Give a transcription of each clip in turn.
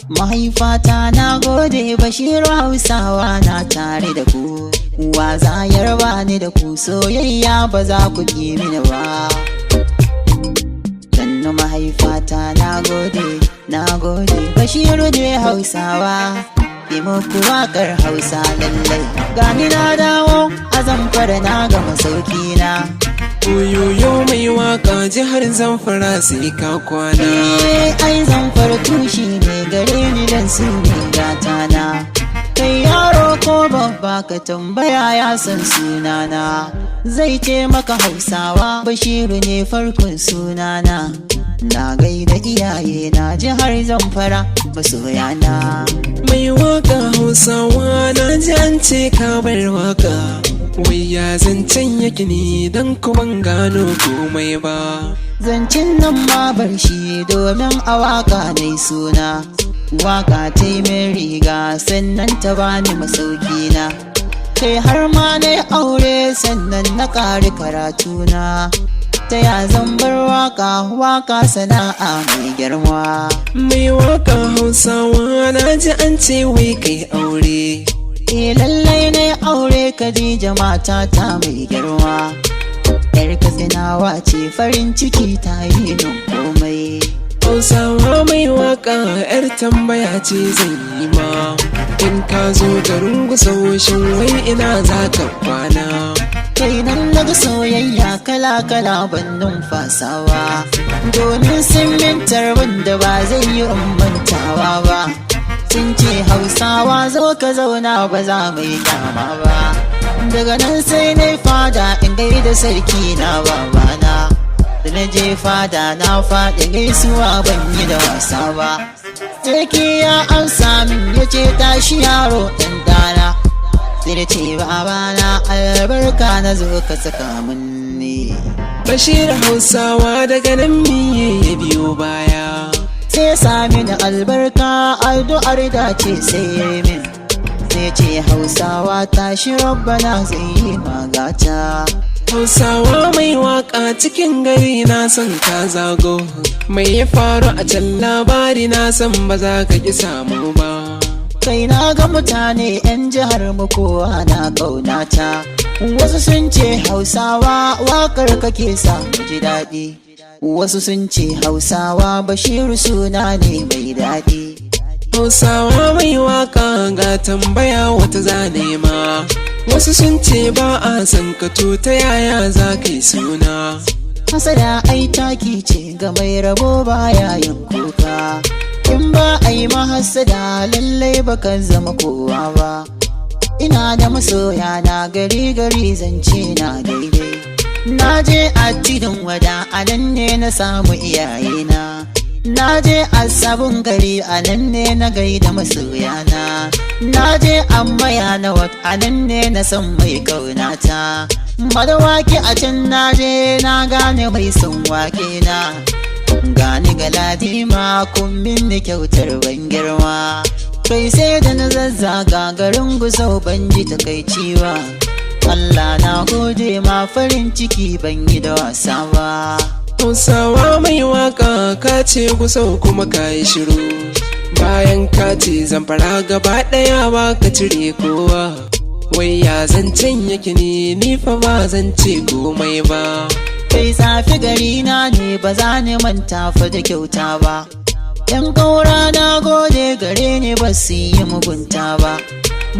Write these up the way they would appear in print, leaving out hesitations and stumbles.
Mahaifata na gode Bashiru Hausawa na tare da ku. Wa za ya raba ni da ku, soyayya ba za ku ƙi mini ba. Sannu mahaifata na gode Bashiru ne Hausawa. Yi muku waƙar Hausa lallai. Gani na dawo a Zamfara na ga masauki na. Oyoyo mai waka jihar Zamfara sai ka kwana. Ai Zamfara tushi ne gare ni dan su ne gatana. Kai yaro ko babba ka tambaya ya san sunana. Zai ce maka Hausawa Bashiru ne farkon sunana. Na gaida iyaye na jihar Zamfara masoyana. Mai waka Hausawa na ji an ce ka bar waka. Wai ya zancen yake ne don ban gano komai ba. Zancen nan ma bar shi domin a waka dai suna. Waka ta yi min riga sannan ta bani masauki na. Kai har ma na yi aure sannan na ƙari karatuna. Ta ya zan bar waka sana'a mai girma. Mai waka Hausawa na ji an ce wai kai aure. Lallai na yi aure Khadija matata mai girma. Yar Katsinawa ce farin ciki ta yi nan komai. Hausawa mai waka yar tambaya ce zan yi ma. In ka zo garin Gusau shin wai ina za ka kwana? Kai nan naga soyayya kala-kala ban numfasawa. Domin sun min tarbin da ba zai yi mantawa ba. Sun ce Hausawa zo ka zauna ba za mai kyama ba. Daga nan sai na fada in gaida sarki na babana. Da na je fada na faɗi gaisuwa ban yi da wasa ba. Sarki ya amsa min ya ce tashi yaro ɗan dana. Sai da ce babana albarka na zo ka saka mun ne. Bashir Hausawa daga nan miye ya biyo baya. Sai sami da albarka addu'ar da ce sai ya min. Sai ce Hausawa tashi rabbana zai yi magata. Hausawa mai waka cikin gari na son ka zago. Mai ya faru a can labari na san ba za ka ki samu ba. Kai na ga mutane 'yan jihar mu kowa na ƙaunata. Wasu sun ce Hausawa wakar kake sa mu ji daɗi. Wasu sun ce Hausawa Bashiru suna ne mai daɗi. Hausawa mai waka ga tambaya wata zane ma. Wasu sun ce ba a san ka to ta yaya za ka yi suna? Hasada ai taki ce ga mai rabo baya yin kuka. In ba a yi mahasada lallai baka zama kowa ba. Ina da masoya na gari zance na daidai. Na je a tidin wada a nan ne na samu iyayena. Na je a sabon gari a nan ne na gaida masoyana. Na je a maya na wat a nan ne na san mai kaunata. Madawaki a can na je na gane mai son wake na. Gani ga ladima kun minni kyautar ban girma. Kai sai da na zazzaga garin Gusau ban ji takaici ba. Allah na gode ma farin ciki ban yi da wasa ba. Hausawa mai waka ka ce Gusau kuma ka yi shiru. Bayan ka ce Zamfara gaba ɗaya ba ka cire kowa. Wai ya zancen yake ne ni fa ba zan ce komai ba. Kai safi gari na ne ba za ni manta fa da kyauta ba. Yan kaura na gode gare ni ba su yi mugunta ba.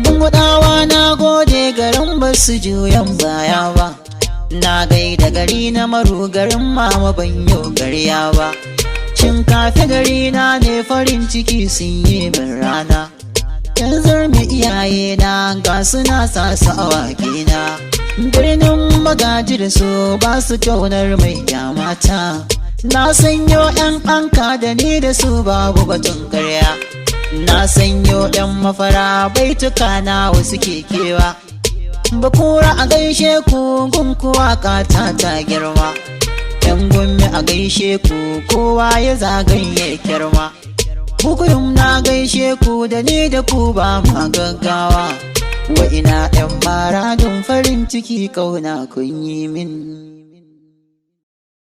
Bungudawa na gode garin ba su juyan baya ba. Na gaida gari na maru garin mama ban yau garya ba. Shinkafi gari na ne farin ciki sun yi min rana. Yanzu mai iyaye na ga suna sa su a waƙe na. Birnin magaji da su ba su ƙaunar mai kyamata. Na sanyo 'yan anka da ni da su babu batun karya. Na sanyo 'yan mafara baituka na wasu kekewa. Bakura a gaishe ku gunku waka ta girma. 'Yan gummi a gaishe ku kowa ya zagaye kirma. Bukuyum na gaishe ku da ni da ku ba ma gaggawa. Wa ina 'yan mara don farin ciki kauna kun yi min.